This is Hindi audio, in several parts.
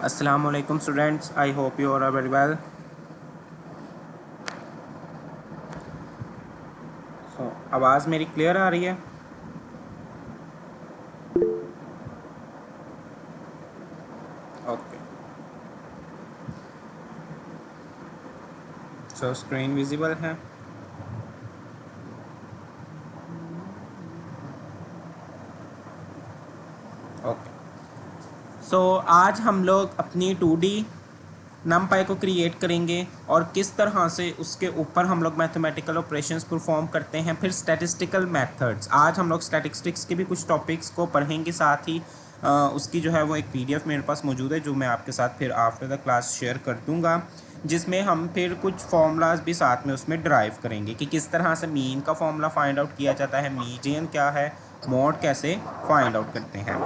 Assalamu alaikum students, I hope you are very well. So, आवाज़ मेरी क्लियर आ रही है? ओके, सो स्क्रीन विजिबल है. ओके, सो आज हम लोग अपनी 2D नमपाई को क्रिएट करेंगे और किस तरह से उसके ऊपर हम लोग मैथमेटिकल ऑपरेशंस परफॉर्म करते हैं. फिर स्टैटिस्टिकल मेथड्स, आज हम लोग स्टैटिस्टिक्स के भी कुछ टॉपिक्स को पढ़ेंगे. साथ ही उसकी जो है वो एक PDF मेरे पास मौजूद है जो मैं आपके साथ फिर आफ्टर द क्लास शेयर कर दूंगा, जिसमें हम फिर कुछ फॉर्मूलाज भी साथ में उसमें ड्राइव करेंगे कि किस तरह से मीन का फॉर्मूला फाइंड आउट किया जाता है, मीडियन क्या है, मोड कैसे फाइंड आउट करते हैं.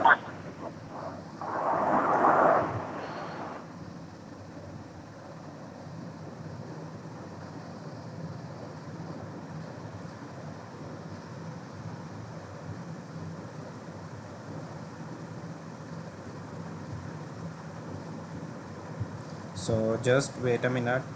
So just wait a minute.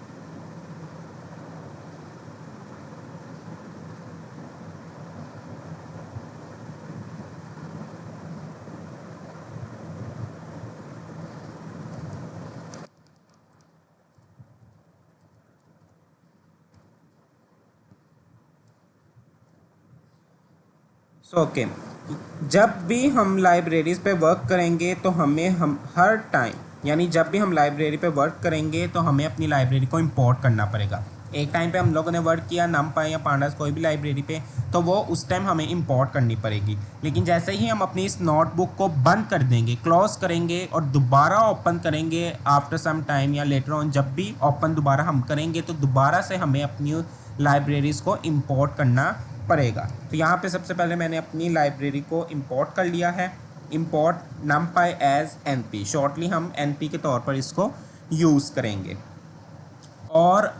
Okay, जब भी हम लाइब्रेरीज पे वर्क करेंगे तो हम हर टाइम, यानी जब भी हम लाइब्रेरी पे वर्क करेंगे तो हमें अपनी लाइब्रेरी को इंपोर्ट करना पड़ेगा. एक टाइम पे हम लोगों ने वर्क किया नमपाई या पांडास कोई भी लाइब्रेरी पे, तो वो उस टाइम हमें इंपोर्ट करनी पड़ेगी. लेकिन जैसे ही हम अपनी इस नोटबुक को बंद कर देंगे, क्लोज करेंगे और दोबारा ओपन करेंगे आफ्टर सम टाइम या लेटर ऑन, जब भी ओपन दोबारा हम करेंगे तो दोबारा से हमें अपनी लाइब्रेरीज को इंपोर्ट करना पड़ेगा. तो यहाँ पे सबसे पहले मैंने अपनी लाइब्रेरी को इंपोर्ट कर लिया है. Import numpy as np, shortly हम np के तौर पर इसको यूज़ करेंगे. और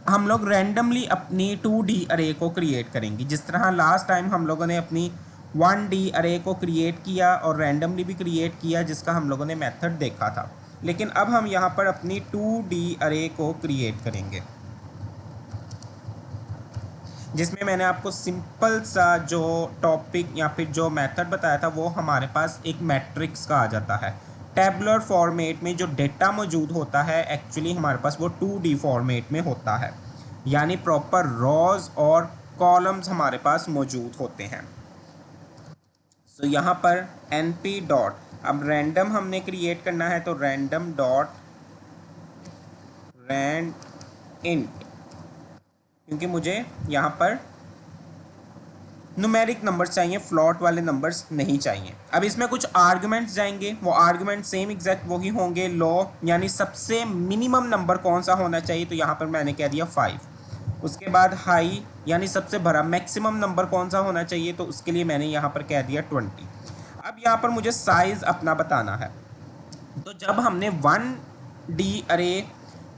हम लोग रैंडमली अपनी 2D अरे को क्रिएट करेंगे, जिस तरह लास्ट टाइम हम लोगों ने अपनी 1D अरे को क्रिएट किया और रैंडमली भी क्रिएट किया, जिसका हम लोगों ने मेथड देखा था. लेकिन अब हम यहाँ पर अपनी 2D अरे को क्रिएट करेंगे, जिसमें मैंने आपको सिंपल सा जो टॉपिक या फिर जो मेथड बताया था वो हमारे पास एक मैट्रिक्स का आ जाता है. टेबुलर फॉर्मेट में जो डेटा मौजूद होता है एक्चुअली हमारे पास वो 2D फॉर्मेट में होता है, यानी प्रॉपर रॉज और कॉलम्स हमारे पास मौजूद होते हैं. सो यहाँ पर np डॉट, अब रैंडम हमने क्रिएट करना है तो रैंडम डॉट रैंड इंट, क्योंकि मुझे यहाँ पर न्यूमेरिक नंबर्स चाहिए, फ्लॉट वाले नंबर्स नहीं चाहिए. अब इसमें कुछ आर्गुमेंट्स जाएंगे, वो आर्गुमेंट सेम एग्जैक्ट वही होंगे. लो यानी सबसे मिनिमम नंबर कौन सा होना चाहिए, तो यहाँ पर मैंने कह दिया 5. उसके बाद हाई यानी सबसे बड़ा मैक्सिमम नंबर कौन सा होना चाहिए, तो उसके लिए मैंने यहाँ पर कह दिया 20. अब यहाँ पर मुझे साइज़ अपना बताना है. तो जब हमने 1D अरे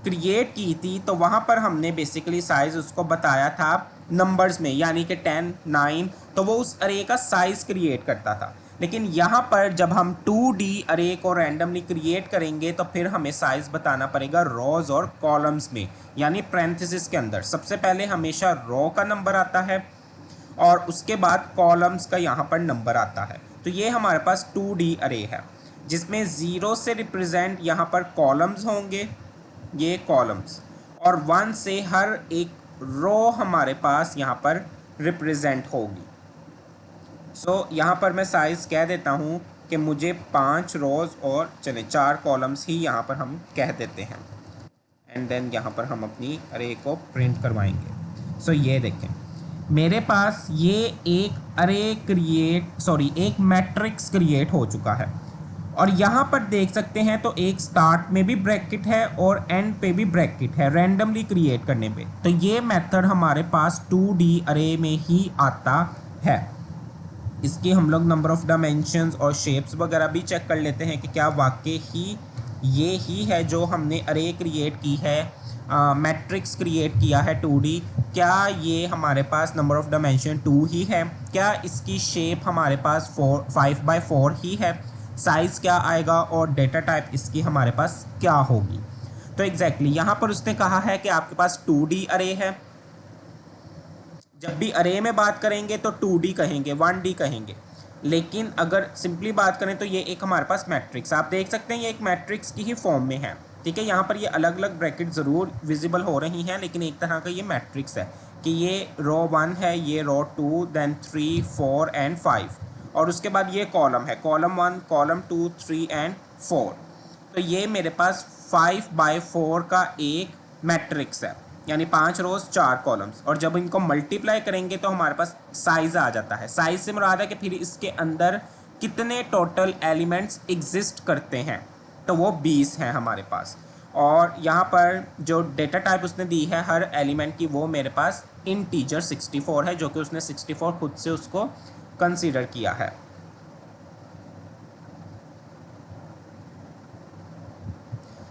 क्रिएट की थी तो वहाँ पर हमने बेसिकली साइज़ उसको बताया था नंबर्स में, यानी कि 10, 9, तो वो उस अरे का साइज़ क्रिएट करता था. लेकिन यहाँ पर जब हम 2D अरे को रैंडमली क्रिएट करेंगे तो फिर हमें साइज़ बताना पड़ेगा रोज़ और कॉलम्स में, यानी पैरेंथेसिस के अंदर. सबसे पहले हमेशा रो का नंबर आता है और उसके बाद कॉलम्स का यहाँ पर नंबर आता है. तो ये हमारे पास 2D अरे है, जिसमें 0 से रिप्रेजेंट यहाँ पर कॉलम्स होंगे, ये कॉलम्स, और 1 से हर एक रो हमारे पास यहाँ पर रिप्रेजेंट होगी. सो यहाँ पर मैं साइज़ कह देता हूँ कि मुझे 5 रोज़ और चले 4 कॉलम्स ही यहाँ पर हम कह देते हैं. एंड देन यहाँ पर हम अपनी अरे को प्रिंट करवाएंगे. सो ये देखें मेरे पास ये एक अरे एक मैट्रिक्स क्रिएट हो चुका है. और यहाँ पर देख सकते हैं तो एक स्टार्ट में भी ब्रैकेट है और एंड पे भी ब्रैकेट है रैंडमली क्रिएट करने पे. तो ये मेथड हमारे पास 2D अरे में ही आता है. इसकी हम लोग नंबर ऑफ़ डायमेंशंस और शेप्स वगैरह भी चेक कर लेते हैं कि क्या वाकई ही ये ही है जो हमने अरे क्रिएट की है, मैट्रिक्स क्रिएट किया है 2D. क्या ये हमारे पास नंबर ऑफ़ डायमेंशन 2 ही है, क्या इसकी शेप हमारे पास 5 by 4 ही है. साइज़ क्या आएगा और डेटा टाइप इसकी हमारे पास क्या होगी। तो एग्जैक्टली यहाँ पर उसने कहा है कि आपके पास 2D अरे है। जब भी अरे में बात करेंगे तो 2D कहेंगे, 1D कहेंगे, लेकिन अगर सिंपली बात करें तो ये एक हमारे पास मैट्रिक्स, आप देख सकते हैं ये एक मैट्रिक्स की ही फॉर्म में है। ठीक है, यहाँ पर ये अलग अलग ब्रैकेट ज़रूर विजिबल हो रही हैं, लेकिन एक तरह का ये मैट्रिक्स है कि ये रो 1 है, ये रो 2, देन 3, 4 एंड 5, और उसके बाद ये कॉलम है, कॉलम 1, कॉलम 2, 3 एंड 4। तो ये मेरे पास 5/4 का एक मैट्रिक्स है, यानी 5 रोज 4 कॉलम्स, और जब इनको मल्टीप्लाई करेंगे तो हमारे पास साइज आ जाता है। साइज से मुराद है कि फिर इसके अंदर कितने टोटल एलिमेंट्स एग्जिस्ट करते हैं, तो वो 20 हैं हमारे पास। और यहाँ पर जो डेटा टाइप उसने दी है हर एलिमेंट की, वो मेरे पास इंटीजर 64 है, जो कि उसने 64 खुद से उसको कंसीडर किया है।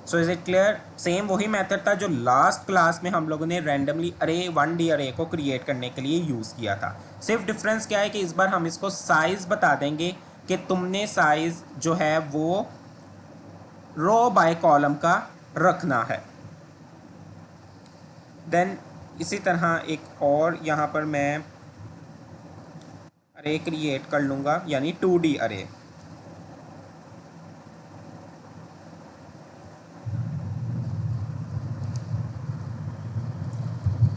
So is it clear? Same वही मेथड था जो लास्ट क्लास में हम लोगों ने रैंडमली अरे 1D अरे को क्रिएट करने के लिए यूज़ किया था। सिर्फ डिफरेंस क्या है कि इस बार हम इसको साइज़ बता देंगे कि तुमने साइज़ जो है वो रो बाय कॉलम का रखना है। देन इसी तरह एक और यहाँ पर मैं अरे क्रिएट कर लूँगा, यानी 2D अरे।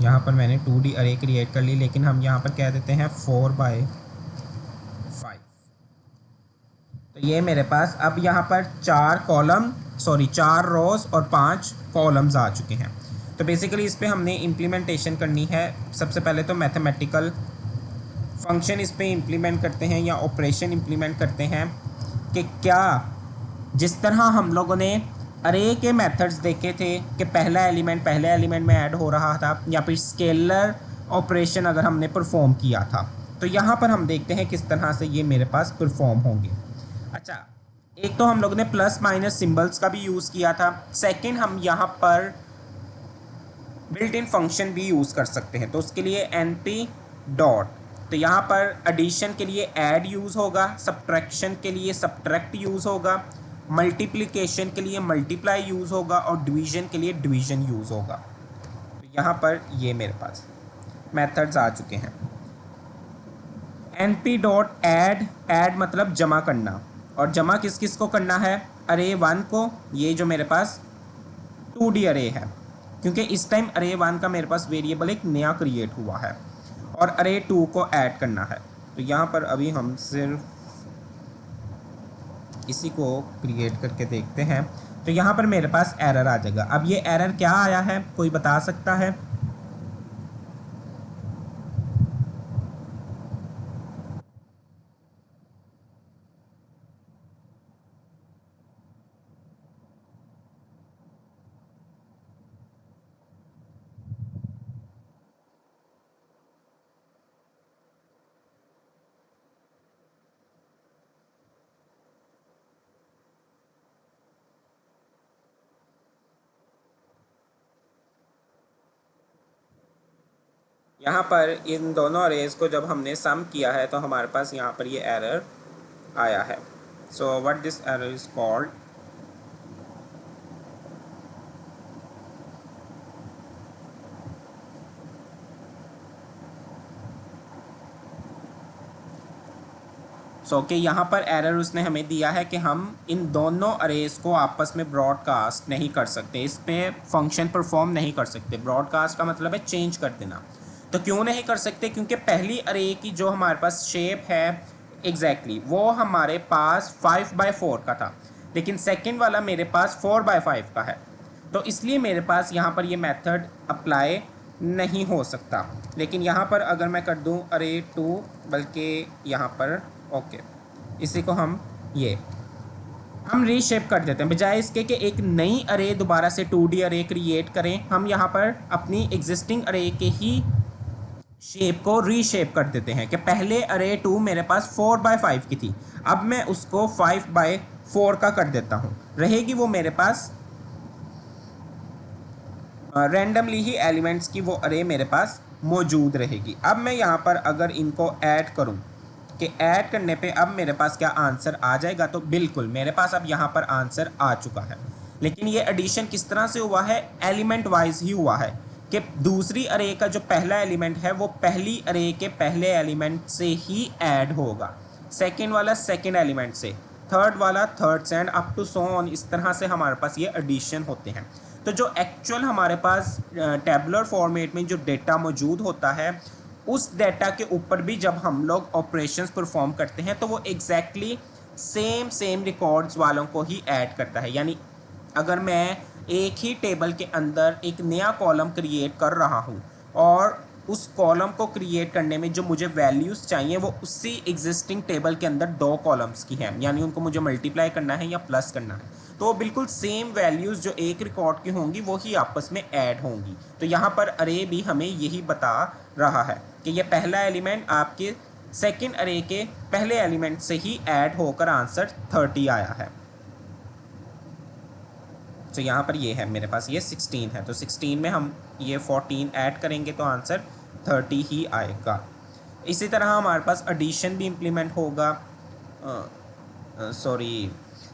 यहाँ पर मैंने 2D अरे क्रिएट कर ली, लेकिन हम यहाँ पर कह देते हैं 4/5। तो ये मेरे पास अब यहाँ पर 4 रोज और 5 कॉलम्स आ चुके हैं। तो बेसिकली इस पर हमने इम्प्लीमेंटेशन करनी है। सबसे पहले तो मैथमेटिकल फंक्शन इस पर इम्प्लीमेंट करते हैं या ऑपरेशन इम्प्लीमेंट करते हैं कि क्या जिस तरह हम लोगों ने अरे के मेथड्स देखे थे कि पहले एलिमेंट में ऐड हो रहा था, या फिर स्केलर ऑपरेशन अगर हमने परफॉर्म किया था, तो यहाँ पर हम देखते हैं किस तरह से ये मेरे पास परफॉर्म होंगे। अच्छा, एक तो हम लोगों ने प्लस माइनस सिंबल्स का भी यूज़ किया था। सेकंड, हम यहाँ पर बिल्ट इन फंक्शन भी यूज़ कर सकते हैं, तो उसके लिए np डॉट, तो यहाँ पर एडिशन के लिए ऐड यूज़ होगा, सब्ट्रैक्शन के लिए सब्ट्रैक्ट यूज़ होगा, मल्टीप्लिकेशन के लिए मल्टीप्लाई यूज़ होगा, और डिवीज़न के लिए डिवीज़न यूज़ होगा। तो यहाँ पर ये मेरे पास मेथड्स आ चुके हैं। np डॉट ऐड मतलब जमा करना, और जमा किस किस को करना है? अरे 1 को, ये जो मेरे पास 2D अरे है, क्योंकि इस टाइम अरे 1 का मेरे पास वेरिएबल एक नया क्रिएट हुआ है, और अरे 2 को ऐड करना है। तो यहाँ पर अभी हम सिर्फ इसी को क्रिएट करके देखते हैं। तो यहाँ पर मेरे पास एरर आ जाएगा। अब ये एरर क्या आया है, कोई बता सकता है? यहाँ पर इन दोनों अरेज को जब हमने सम किया है तो हमारे पास यहाँ पर ये एरर आया है। So what this error is called, so कि यहाँ पर एरर उसने हमें दिया है कि हम इन दोनों अरेज को आपस में ब्रॉडकास्ट नहीं कर सकते, इस पर फंक्शन परफॉर्म नहीं कर सकते। ब्रॉडकास्ट का मतलब है चेंज कर देना। तो क्यों नहीं कर सकते? क्योंकि पहली अरे की जो हमारे पास शेप है एग्जैक्टली वो हमारे पास 5/4 का था, लेकिन सेकंड वाला मेरे पास 4/5 का है, तो इसलिए मेरे पास यहाँ पर ये मेथड अप्लाई नहीं हो सकता। लेकिन यहाँ पर अगर मैं कर दूँ अरे 2, बल्कि यहाँ पर ओके, इसी को हम रीशेप कर देते हैं, बजाय इसके कि एक नई अरे दोबारा से 2D अरे क्रिएट करें, हम यहाँ पर अपनी एग्जिस्टिंग अरे के ही शेप को रीशेप कर देते हैं कि पहले अरे 2 मेरे पास 4/5 की थी, अब मैं उसको 5/4 का कर देता हूँ, रहेगी वो मेरे पास रैंडमली ही एलिमेंट्स की वो अरे मेरे पास मौजूद रहेगी। अब मैं यहाँ पर अगर इनको ऐड करूँ कि ऐड करने पे अब मेरे पास क्या आंसर आ जाएगा, तो बिल्कुल मेरे पास अब यहाँ पर आंसर आ चुका है। लेकिन ये एडिशन किस तरह से हुआ है, एलिमेंट वाइज ही हुआ है कि दूसरी अरे का जो पहला एलिमेंट है वो पहली अरे के पहले एलिमेंट से ही ऐड होगा, सेकेंड वाला सेकेंड एलिमेंट से, थर्ड वाला थर्ड से, and up to so on. इस तरह से हमारे पास ये एडिशन होते हैं। तो जो एक्चुअल हमारे पास टेबुलर फॉर्मेट में जो डेटा मौजूद होता है, उस डेटा के ऊपर भी जब हम लोग ऑपरेशंस परफॉर्म करते हैं तो वो एग्जैक्टली सेम रिकॉर्ड्स वालों को ही ऐड करता है। यानी अगर मैं एक ही टेबल के अंदर एक नया कॉलम क्रिएट कर रहा हूँ और उस कॉलम को क्रिएट करने में जो मुझे वैल्यूज़ चाहिए वो उसी एग्जिस्टिंग टेबल के अंदर दो कॉलम्स की हैं, यानी उनको मुझे मल्टीप्लाई करना है या प्लस करना है, तो बिल्कुल सेम वैल्यूज़ जो एक रिकॉर्ड की होंगी वो ही आपस में ऐड होंगी। तो यहाँ पर अरे भी हमें यही बता रहा है कि ये पहला एलिमेंट आपके सेकेंड अरे के पहले एलिमेंट से ही ऐड होकर आंसर 30 आया है। तो यहाँ पर ये है मेरे पास, ये 16 है, तो 16 में हम ये 14 ऐड करेंगे तो आंसर 30 ही आएगा। इसी तरह हमारे पास एडिशन भी इम्प्लीमेंट होगा,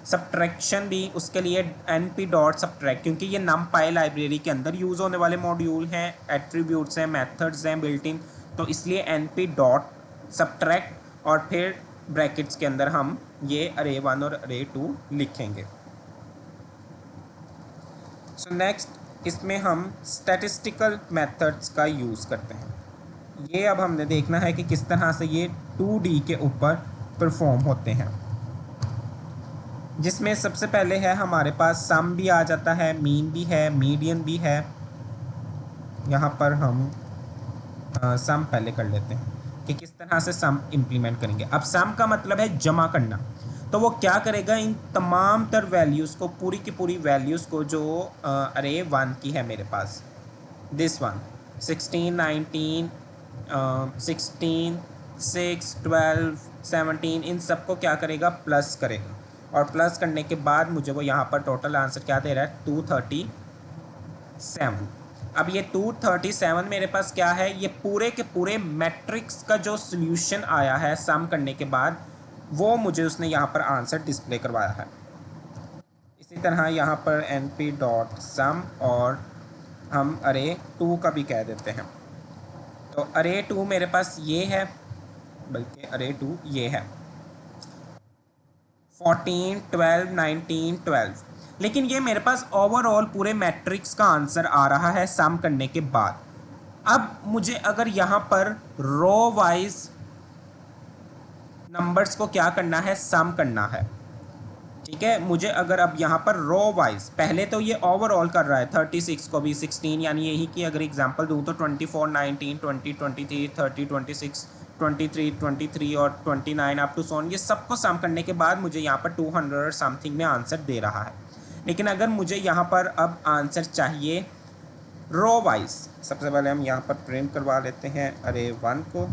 सब्ट्रैक्शन भी। उसके लिए np.subtract, क्योंकि ये numpy लाइब्रेरी के अंदर यूज़ होने वाले मॉड्यूल हैं, एट्रीब्यूट्स हैं, मेथड्स हैं बिल्ट इन, तो इसलिए np.subtract और फिर ब्रैकेट्स के अंदर हम ये अरे 1 और अरे 2 लिखेंगे। सो नेक्स्ट इसमें हम स्टैटिस्टिकल मेथड्स का यूज़ करते हैं। ये अब हमने देखना है कि किस तरह से ये 2D के ऊपर परफॉर्म होते हैं, जिसमें सबसे पहले है हमारे पास सम भी आ जाता है, मीन भी है, मीडियन भी है। यहाँ पर हम सम पहले कर लेते हैं कि किस तरह से सम इम्प्लीमेंट करेंगे। अब सम का मतलब है जमा करना, तो वो क्या करेगा, इन तमाम तर वैल्यूज़ को, पूरी की पूरी वैल्यूज़ को जो अरे 1 की है मेरे पास, दिस वन 16, 19, 16, 6, 12, 17, इन सब को क्या करेगा, प्लस करेगा, और प्लस करने के बाद मुझे वो यहाँ पर टोटल आंसर क्या दे रहा है, 237। अब ये 237 मेरे पास क्या है, ये पूरे के पूरे मैट्रिक्स का जो सॉल्यूशन आया है सम करने के बाद, वो मुझे उसने यहाँ पर आंसर डिस्प्ले करवाया है। इसी तरह यहाँ पर np.sum और हम अरे 2 का भी कह देते हैं। तो अरे 2 मेरे पास ये है, बल्कि अरे 2 ये है 14, 12, 19, 12। लेकिन ये मेरे पास ओवरऑल पूरे मैट्रिक्स का आंसर आ रहा है सम करने के बाद। अब मुझे अगर यहाँ पर रो वाइज नंबर्स को क्या करना है, सम करना है, ठीक है। मुझे अगर अब यहाँ पर रो वाइज, पहले तो ये ओवरऑल कर रहा है 36 को भी 16, यानी यही कि अगर एग्जांपल दूँ तो 24, 19, 20, 23, 30, 26, 23 और 29 अप टू सोन, ये सबको सम करने के बाद मुझे यहाँ पर 200 और समथिंग में आंसर दे रहा है। लेकिन अगर मुझे यहाँ पर अब आंसर चाहिए रो वाइज, सबसे पहले हम यहाँ पर प्रिंट करवा लेते हैं अरे 1 को।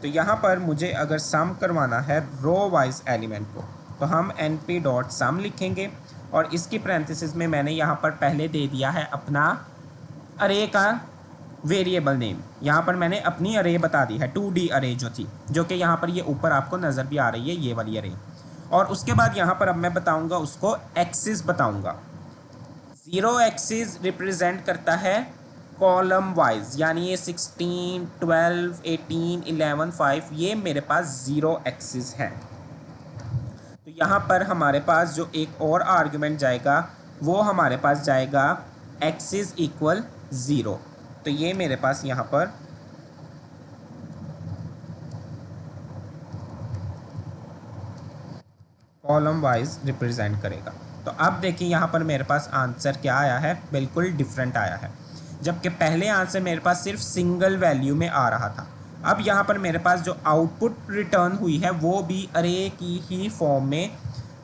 तो यहाँ पर मुझे अगर सम करवाना है रो वाइज एलिमेंट को, तो हम np.sum लिखेंगे, और इसकी पैरेंथेसिस में मैंने यहाँ पर पहले दे दिया है अपना अरे का वेरिएबल नेम। यहाँ पर मैंने अपनी अरे बता दी है 2D अरे जो थी, जो कि यहाँ पर ये ऊपर आपको नज़र भी आ रही है, ये वाली अरे। और उसके बाद यहाँ पर अब मैं बताऊँगा उसको एक्सिस बताऊँगा। 0 एक्सिस रिप्रेजेंट करता है कॉलम वाइज, यानी ये 16, 12, 18, 11, 5, ये मेरे पास 0 एक्सिस है। तो यहाँ पर हमारे पास जो एक और आर्गुमेंट जाएगा वो हमारे पास जाएगा एक्सिस इक्वल 0। तो ये मेरे पास यहाँ पर कॉलम वाइज रिप्रेजेंट करेगा। तो अब देखिए यहाँ पर मेरे पास आंसर क्या आया है, बिल्कुल डिफरेंट आया है। जबकि पहले आंसर मेरे पास सिर्फ सिंगल वैल्यू में आ रहा था, अब यहाँ पर मेरे पास जो आउटपुट रिटर्न हुई है वो भी अरे की ही फॉर्म में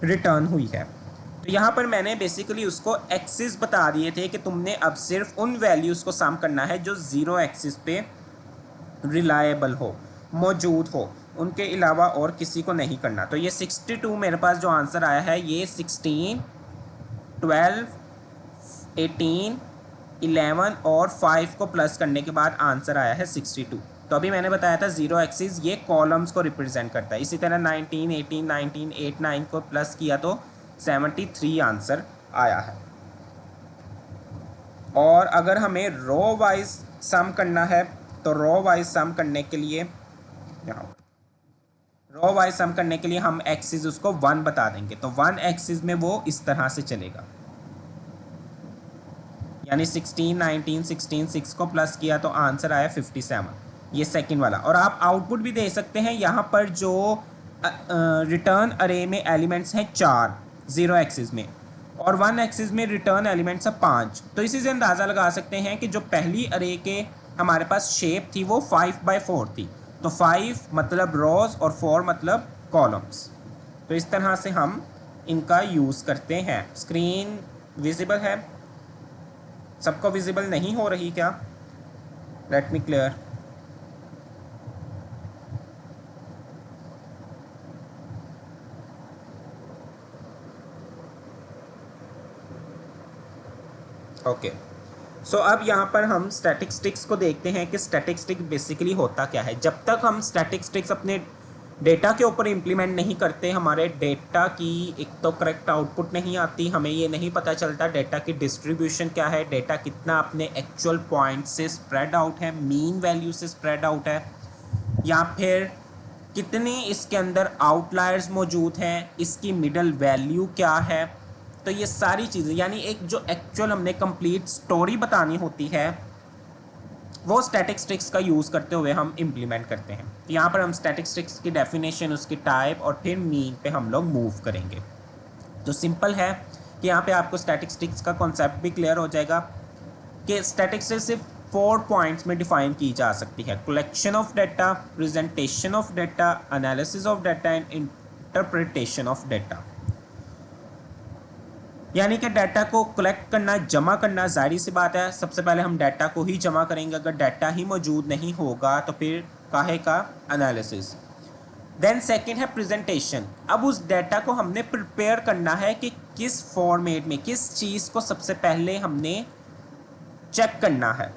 रिटर्न हुई है। तो यहाँ पर मैंने बेसिकली उसको एक्सिस बता दिए थे कि तुमने अब सिर्फ उन वैल्यूज़ को सम करना है जो 0 एक्सिस पे रिलायबल हो, मौजूद हो, उनके अलावा और किसी को नहीं करना। तो ये 62 मेरे पास जो आंसर आया है, ये 16, 12, 18, 11 और 5 को प्लस करने के बाद आंसर आया है 62। तो अभी मैंने बताया था जीरो एक्सिस ये कॉलम्स को रिप्रेजेंट करता है। इसी तरह 19, 18, 19, 8, 9 को प्लस किया तो 73 आंसर आया है। और अगर हमें रो वाइज सम करना है तो रो वाइज सम करने के लिए यहाँ रो वाइज सम करने के लिए हम एक्सिस उसको 1 बता देंगे। तो 1 एक्सिस में वो इस तरह से चलेगा, यानी 16, 19, 16, 6 को प्लस किया तो आंसर आया 57, ये सेकंड वाला। और आप आउटपुट भी दे सकते हैं। यहाँ पर जो रिटर्न अरे में एलिमेंट्स हैं 4 जीरो एक्सिस में, और 1 एक्सिस में रिटर्न एलिमेंट्स है 5। तो इसी से अंदाज़ा लगा सकते हैं कि जो पहली अरे के हमारे पास शेप थी वो 5/4 थी। तो 5 मतलब रोज और 4 मतलब कॉलम्स। तो इस तरह से हम इनका यूज़ करते हैं। स्क्रीन विजिबल है? सबको विजिबल नहीं हो रही क्या? Let me clear. ओके, सो अब यहाँ पर हम स्टैटिस्टिक्स को देखते हैं कि स्टैटिस्टिक्स बेसिकली होता क्या है। जब तक हम स्टैटिस्टिक्स अपने डेटा के ऊपर इम्प्लीमेंट नहीं करते, हमारे डेटा की एक तो करेक्ट आउटपुट नहीं आती, हमें ये नहीं पता चलता डेटा की डिस्ट्रीब्यूशन क्या है, डेटा कितना अपने एक्चुअल पॉइंट से स्प्रेड आउट है, मीन वैल्यू से स्प्रेड आउट है, या फिर कितने इसके अंदर आउटलायर्स मौजूद हैं, इसकी मिडल वैल्यू क्या है। तो ये सारी चीज़ें, यानी एक जो एक्चुअल हमने कंप्लीट स्टोरी बतानी होती है, वो स्टैटिस्टिक्स का यूज़ करते हुए हम इम्प्लीमेंट करते हैं। तो यहाँ पर हम स्टैटिस्टिक्स की डेफिनेशन, उसकी टाइप और फिर मीन पे हम लोग मूव करेंगे। तो सिंपल है कि यहाँ पे आपको स्टैटिस्टिक्स का कॉन्सेप्ट भी क्लियर हो जाएगा कि स्टैटिस्टिक्स सिर्फ 4 पॉइंट्स में डिफाइन की जा सकती है: collection of data, presentation of data, analysis of data and interpretation of data. यानी कि डाटा को कलेक्ट करना, जमा करना, जाहिर सी बात है सबसे पहले हम डाटा को ही जमा करेंगे। अगर डाटा ही मौजूद नहीं होगा तो फिर काहे का एनालिसिस। देन सेकंड है प्रेजेंटेशन। अब उस डाटा को हमने प्रिपेयर करना है कि किस फॉर्मेट में, किस चीज़ को सबसे पहले हमने चेक करना है।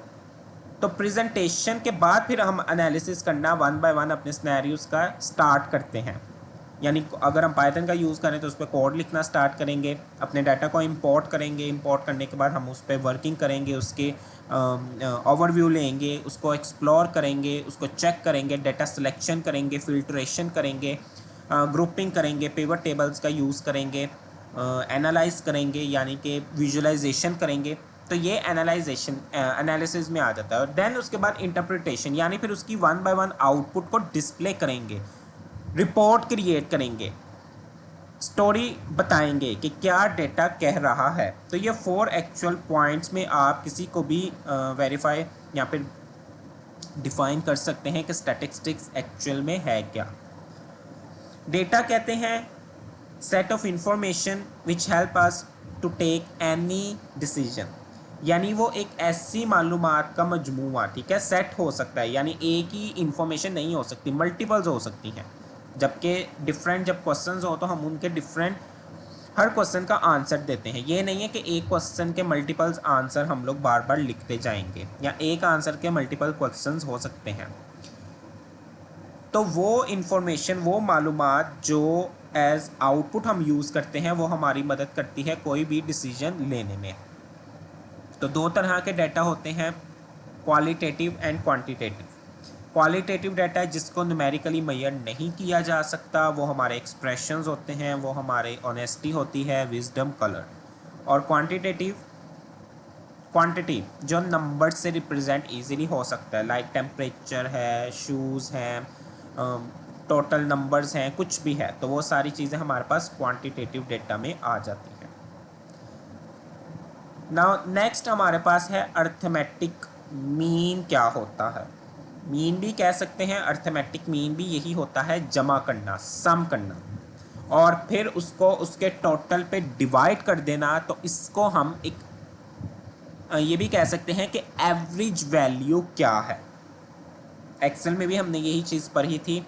तो प्रेजेंटेशन के बाद फिर हम एनालिसिस करना 1 बाय 1 अपने सिनेरियोज का स्टार्ट करते हैं। यानी अगर हम पाइथन का यूज़ करें तो उस पर कोड लिखना स्टार्ट करेंगे, अपने डाटा को इंपोर्ट करेंगे, इंपोर्ट करने के बाद हम उस पर वर्किंग करेंगे, उसके ओवरव्यू लेंगे, उसको एक्सप्लोर करेंगे, उसको चेक करेंगे, डाटा सिलेक्शन करेंगे, फिल्ट्रेशन करेंगे, ग्रुपिंग करेंगे, पिवट टेबल्स का यूज़ करेंगे, एनालाइज करेंगे, यानी कि विजुअलाइजेशन करेंगे। तो ये एनालिसिस में आ जाता है। और देन उसके बाद इंटरप्रिटेशन, यानी फिर उसकी 1 बाय 1 आउटपुट को डिस्प्ले करेंगे, रिपोर्ट क्रिएट करेंगे, स्टोरी बताएंगे कि क्या डेटा कह रहा है। तो ये 4 एक्चुअल पॉइंट्स में आप किसी को भी वेरीफाई या फिर डिफाइन कर सकते हैं कि स्टैटिस्टिक्स एक्चुअल में है क्या। डेटा कहते हैं set of information which help us to take any decision, यानी वो एक ऐसी मालूमात का मजमूआ, ठीक है, सेट हो सकता है, यानी एक ही इंफॉर्मेशन नहीं हो सकती, मल्टीपल्स हो सकती हैं। जबकि डिफरेंट जब क्वेश्चंस हो तो हम उनके डिफरेंट हर क्वेश्चन का आंसर देते हैं। ये नहीं है कि एक क्वेश्चन के मल्टीपल्स आंसर हम लोग बार बार लिखते जाएंगे, या एक आंसर के मल्टीपल क्वेश्चंस हो सकते हैं। तो वो इंफॉर्मेशन, वो मालूमात जो एज आउटपुट हम यूज़ करते हैं, वो हमारी मदद करती है कोई भी डिसीजन लेने में। तो 2 तरह के डाटा होते हैं, qualitative and quantitative. Qualitative data जिसको न्यूमेरिकली मेजर नहीं किया जा सकता, वो हमारे एक्सप्रेशंस होते हैं, वो हमारे ऑनेस्टी होती है, विजडम, कलर। और क्वांटिटी जो नंबर से रिप्रेजेंट इजीली हो सकता है, लाइक टेम्परेचर है, शूज़ हैं, टोटल नंबर्स हैं, कुछ भी है, तो वो सारी चीज़ें हमारे पास क्वांटिटेटिव डेटा में आ जाती हैं। नाउ नेक्स्ट हमारे पास है अर्थमेटिक मीन। क्या होता है? मीन भी कह सकते हैं, अर्थमेटिक मीन भी यही होता है, जमा करना, सम करना और फिर उसको उसके टोटल पे डिवाइड कर देना। तो इसको हम एक ये भी कह सकते हैं कि एवरेज वैल्यू क्या है। एक्सेल में भी हमने यही चीज़ पढ़ी थी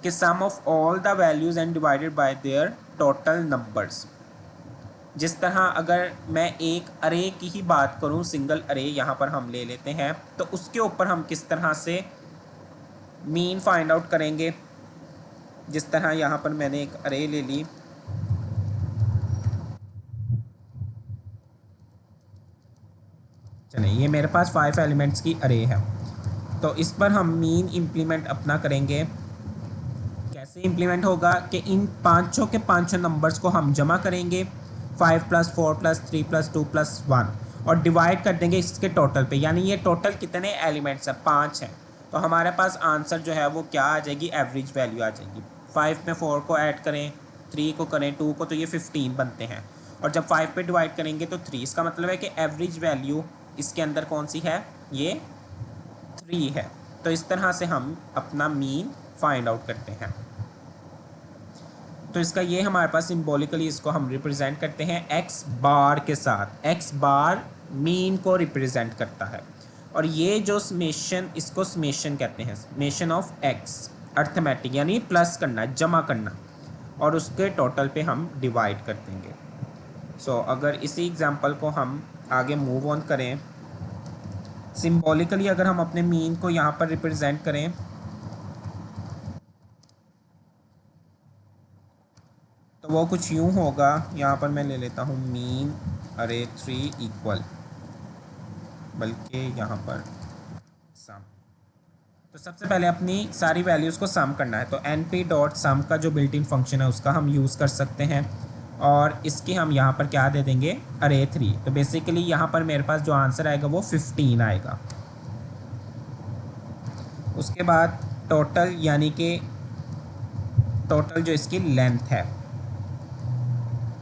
कि sum of all the values and divided by their total numbers. जिस तरह अगर मैं एक अरे की ही बात करूं, सिंगल अरे यहाँ पर हम ले लेते हैं, तो उसके ऊपर हम किस तरह से मीन फाइंड आउट करेंगे। जिस तरह यहाँ पर मैंने एक अरे ले ली, चलिए ये मेरे पास 5 एलिमेंट्स की अरे है, तो इस पर हम मीन इम्प्लीमेंट अपना करेंगे। कैसे इम्प्लीमेंट होगा कि इन पाँचों के पाँचों नंबर्स को हम जमा करेंगे 5 + 4 + 3 + 2 + 1 और डिवाइड कर देंगे इसके टोटल पे, यानी ये टोटल कितने एलिमेंट्स हैं, 5 हैं। तो हमारे पास आंसर जो है वो क्या आ जाएगी, एवरेज वैल्यू आ जाएगी। 5 में 4 को ऐड करें, 3 को करें, 2 को, तो ये 15 बनते हैं। और जब 5 पे डिवाइड करेंगे तो 3, इसका मतलब है कि एवरेज वैल्यू इसके अंदर कौन सी है, ये 3 है। तो इस तरह से हम अपना मीन फाइंड आउट करते हैं। तो इसका ये हमारे पास सिंबॉलिकली इसको हम रिप्रेजेंट करते हैं एक्स बार के साथ। एक्स बार मीन को रिप्रेजेंट करता है, और ये जो समेशन, इसको समेशन कहते हैं, समेशन ऑफ एक्स, अर्थमेटिक यानी प्लस करना, जमा करना, और उसके टोटल पे हम डिवाइड कर देंगे। सो अगर इसी एग्जांपल को हम आगे मूव ऑन करें, सिंबॉलिकली अगर हम अपने मीन को यहाँ पर रिप्रेजेंट करें, तो वो कुछ यूँ होगा। यहाँ पर मैं ले लेता हूँ मीन अरे 3 इक्वल, बल्कि यहाँ पर सम। तो सबसे पहले अपनी सारी वैल्यूज़ को सम करना है, तो np.sum का जो बिल्ट इन फंक्शन है उसका हम यूज़ कर सकते हैं, और इसकी हम यहाँ पर क्या दे देंगे, अरे 3। तो बेसिकली यहाँ पर मेरे पास जो आंसर आएगा वो 15 आएगा। उसके बाद टोटल, यानी कि टोटल जो इसकी लेंथ है,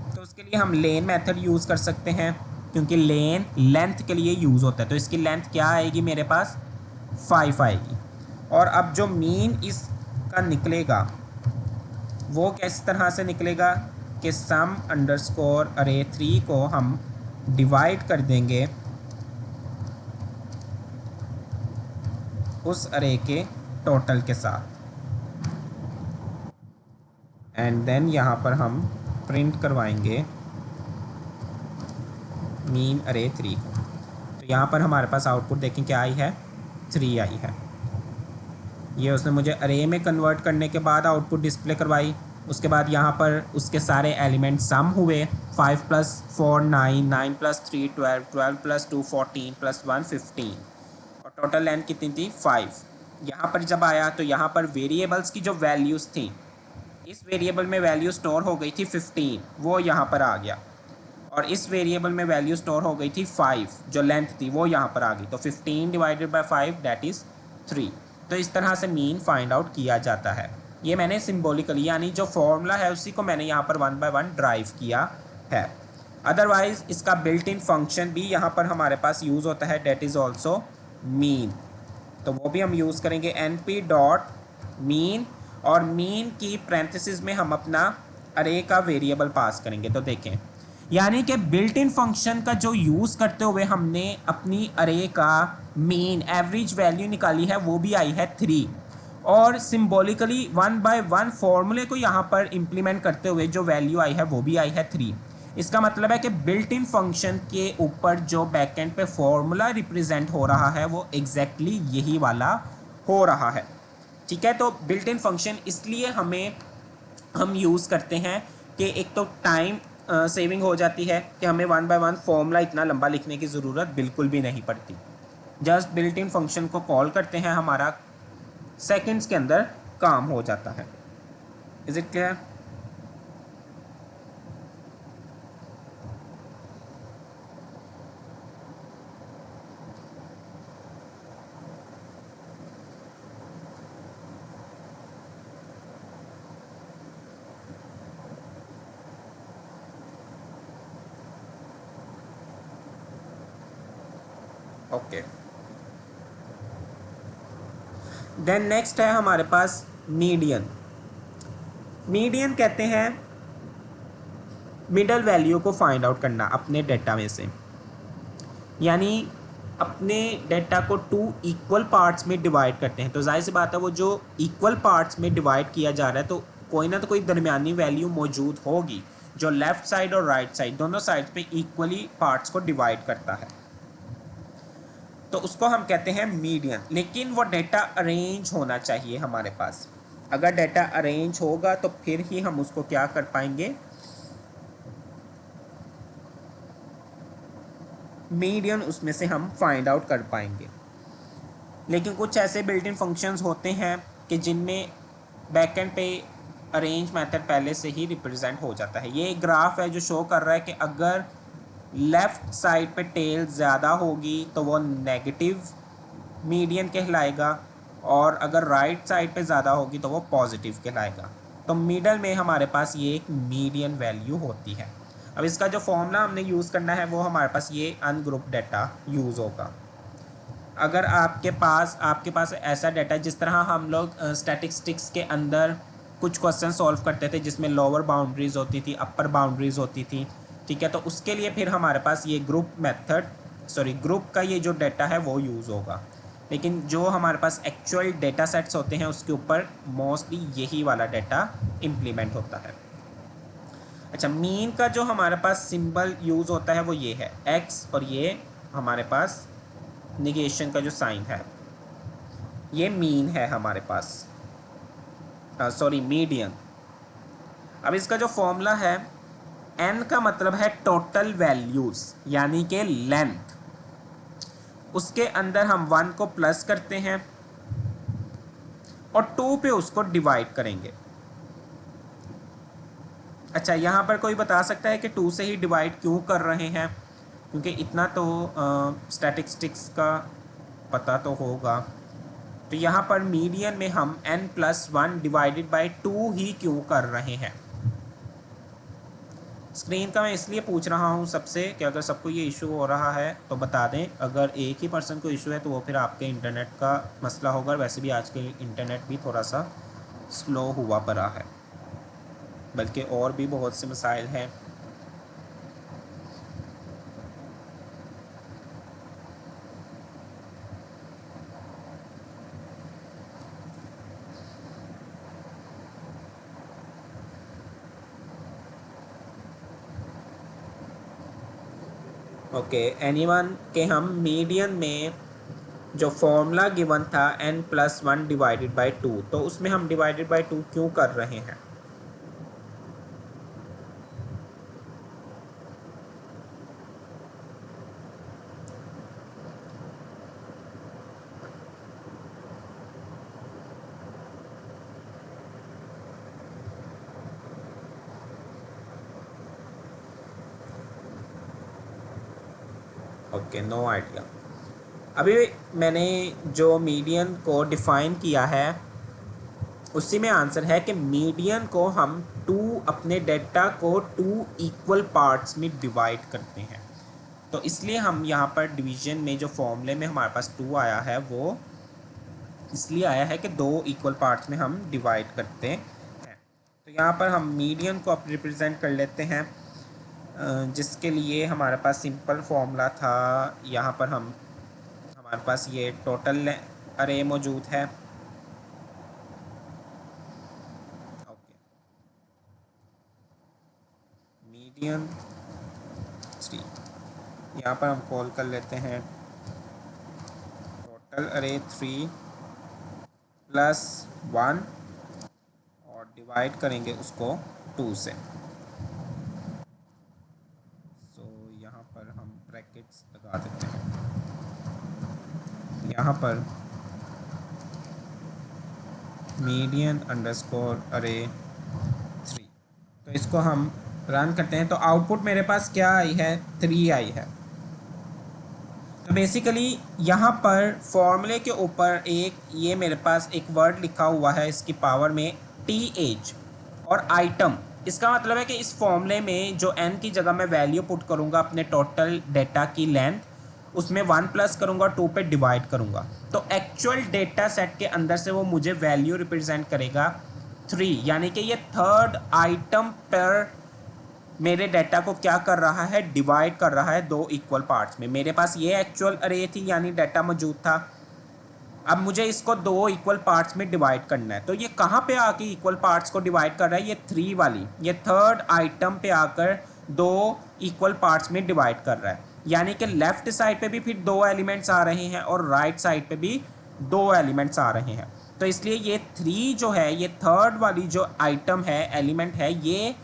तो उसके लिए हम लेन मेथड यूज़ कर सकते हैं, क्योंकि लेन लेंथ के लिए यूज़ होता है। तो इसकी लेंथ क्या आएगी, मेरे पास 5 आएगी। और अब जो मीन इसका निकलेगा वो किस तरह से निकलेगा कि सम अंडरस्कोर अरे 3 को हम डिवाइड कर देंगे उस अरे के टोटल के साथ, एंड देन यहाँ पर हम प्रिंट करवाएंगे मीन अरे 3 को। तो यहाँ पर हमारे पास आउटपुट देखें क्या आई है, 3 आई है। ये उसने मुझे अरे में कन्वर्ट करने के बाद आउटपुट डिस्प्ले करवाई। उसके बाद यहाँ पर उसके सारे एलिमेंट सम हुए, 5 + 4 9, 9 + 3 12, 12 + 2 14 + 1 15, और टोटल लेंथ कितनी थी, 5। यहाँ पर जब आया तो यहाँ पर वेरिएबल्स की जो वैल्यूज़ थी, इस वेरिएबल में वैल्यू स्टोर हो गई थी 15, वो यहाँ पर आ गया, और इस वेरिएबल में वैल्यू स्टोर हो गई थी 5, जो लेंथ थी वो यहाँ पर आ गई। तो 15 / 5 दैट इज़ 3। तो इस तरह से मीन फाइंड आउट किया जाता है। ये मैंने सिंबॉलिकली, यानी जो फॉर्मूला है उसी को मैंने यहाँ पर 1 by 1 ड्राइव किया है। अदरवाइज इसका बिल्ट इन फंक्शन भी यहाँ पर हमारे पास यूज़ होता है, डेट इज़ ऑल्सो मीन। तो वो भी हम यूज़ करेंगे np.mean, और मीन की पैरेंथेसिस में हम अपना अरे का वेरिएबल पास करेंगे। तो देखें, यानी कि बिल्ट इन फंक्शन का जो यूज़ करते हुए हमने अपनी अरे का मीन, एवरेज वैल्यू निकाली है, वो भी आई है 3, और सिंबॉलिकली 1 by 1 फॉर्मूले को यहाँ पर इम्प्लीमेंट करते हुए जो वैल्यू आई है वो भी आई है 3। इसका मतलब है कि बिल्ट इन फंक्शन के ऊपर जो बैकएंड पे फॉर्मूला रिप्रेजेंट हो रहा है वो एग्जैक्टली यही वाला हो रहा है। ठीक है, तो बिल्ट इन फंक्शन इसलिए हम यूज़ करते हैं कि एक तो टाइम सेविंग हो जाती है कि हमें 1 by 1 फॉर्मूला इतना लंबा लिखने की ज़रूरत बिल्कुल भी नहीं पड़ती। जस्ट बिल्ट इन फंक्शन को कॉल करते हैं, हमारा सेकंड्स के अंदर काम हो जाता है। Is it clear? Okay, then next है हमारे पास मीडियन। मीडियन कहते हैं मिडल वैल्यू को फाइंड आउट करना अपने डेटा में से, यानी अपने डेटा को 2 इक्वल पार्ट्स में डिवाइड करते हैं। तो जाहिर सी बात है वो जो इक्वल पार्ट्स में डिवाइड किया जा रहा है तो कोई ना तो कोई दरमियानी वैल्यू मौजूद होगी जो लेफ्ट साइड और राइट साइड दोनों साइड पे इक्वली पार्ट्स को डिवाइड करता है, तो उसको हम कहते हैं मीडियन। लेकिन वो डेटा अरेंज होना चाहिए हमारे पास। अगर डेटा अरेंज होगा तो फिर ही हम उसको क्या कर पाएंगे, मीडियन उसमें से हम फाइंड आउट कर पाएंगे। लेकिन कुछ ऐसे बिल्ट इन फंक्शंस होते हैं कि जिनमें बैकएंड पे अरेंज मेथड पहले से ही रिप्रेजेंट हो जाता है। ये एक ग्राफ है जो शो कर रहा है कि अगर लेफ़्ट साइड पे टेल ज़्यादा होगी तो वो नेगेटिव मीडियन कहलाएगा, और अगर राइट साइड पे ज़्यादा होगी तो वो पॉजिटिव कहलाएगा। तो मिडल में हमारे पास ये एक मीडियन वैल्यू होती है। अब इसका जो फॉर्मूला हमने यूज़ करना है वो हमारे पास ये अनग्रुप डाटा यूज़ होगा। अगर आपके पास ऐसा डाटा, जिस तरह हम लोग स्टैटिस्टिक्स के अंदर कुछ क्वेश्चन सॉल्व करते थे जिसमें लोअर बाउंड्रीज होती थी, अपर बाउंड्रीज होती थी, ठीक है, तो उसके लिए फिर हमारे पास ये ग्रुप का ये जो डाटा है वो यूज़ होगा। लेकिन जो हमारे पास एक्चुअल डेटा सेट्स होते हैं उसके ऊपर मोस्टली यही वाला डाटा इम्प्लीमेंट होता है। अच्छा, मीन का जो हमारे पास सिंबल यूज़ होता है वो ये है एक्स, और ये हमारे पास निगेशन का जो साइन है ये मीन है हमारे पास, मीडियन। अब इसका जो फॉर्मूला है, n का मतलब है टोटल वैल्यूज़ यानी कि लेंथ, उसके अंदर हम 1 को प्लस करते हैं और 2 पे उसको डिवाइड करेंगे। अच्छा, यहाँ पर कोई बता सकता है कि 2 से ही डिवाइड क्यों कर रहे हैं? क्योंकि इतना तो स्टैटिस्टिक्स का पता तो होगा। तो यहाँ पर मीडियन में हम n+1 डिवाइडेड बाई 2 ही क्यों कर रहे हैं? स्क्रीन का मैं इसलिए पूछ रहा हूँ सबसे कि अगर सबको ये इशू हो रहा है तो बता दें। अगर एक ही पर्सन को इशू है तो वो फिर आपके इंटरनेट का मसला होगा। वैसे भी आज के इंटरनेट भी थोड़ा सा स्लो हुआ पड़ा है, बल्कि और भी बहुत से मसाइल हैं। ओके, एनीवन के हम मीडियन में जो फॉर्मूला गिवन था n+1 डिवाइडेड बाई 2, तो उसमें हम डिवाइडेड बाई 2 क्यों कर रहे हैं? Okay, no idea. अभी मैंने जो मीडियन को डिफ़ाइन किया है उसी में आंसर है कि मीडियन को हम अपने डेटा को 2 इक्वल पार्ट्स में डिवाइड करते हैं। तो इसलिए हम यहाँ पर डिवीजन में जो फॉर्मूले में हमारे पास 2 आया है वो इसलिए आया है कि 2 इक्वल पार्ट्स में हम डिवाइड करते हैं। तो यहाँ पर हम मीडियन को अब रिप्रेजेंट कर लेते हैं, जिसके लिए हमारे पास सिंपल फॉर्मूला था। यहाँ पर हमारे पास ये टोटल अरे मौजूद है। ओके, मीडियन 3 यहाँ पर हम कॉल कर लेते हैं टोटल अरे 3 + 1 और डिवाइड करेंगे उसको 2 से। तो यहाँ पर हम ब्रैकेट्स लगा देते हैं। यहाँ पर मीडियन अंडरस्कोर अरे 3, तो इसको हम रन करते हैं। तो आउटपुट मेरे पास क्या आई है? 3 आई है। तो बेसिकली यहाँ पर फॉर्मूले के ऊपर ये मेरे पास एक वर्ड लिखा हुआ है इसकी पावर में TH और आइटम। इसका मतलब है कि इस फॉर्मूले में जो n की जगह मैं वैल्यू पुट करूँगा अपने टोटल डेटा की लेंथ, उसमें 1 प्लस करूँगा, 2 पे डिवाइड करूँगा, तो एक्चुअल डेटा सेट के अंदर से वो मुझे वैल्यू रिप्रेजेंट करेगा 3, यानी कि ये थर्ड आइटम पर मेरे डाटा को क्या कर रहा है? डिवाइड कर रहा है 2 इक्वल पार्ट्स में। मेरे पास ये एक्चुअल अरे थी यानी डाटा मौजूद था, अब मुझे इसको दो इक्वल पार्ट्स में डिवाइड करना है, तो ये कहाँ पे आके इक्वल पार्ट्स को डिवाइड कर रहा है, ये 3 वाली, ये थर्ड आइटम पे आकर दो इक्वल पार्ट्स में डिवाइड कर रहा है। यानी कि लेफ्ट साइड पे भी फिर दो एलिमेंट्स आ रहे हैं और राइट साइड पे भी दो एलिमेंट्स आ रहे हैं। तो इसलिए ये 3 जो है, ये थर्ड वाली जो आइटम है, एलिमेंट है, ये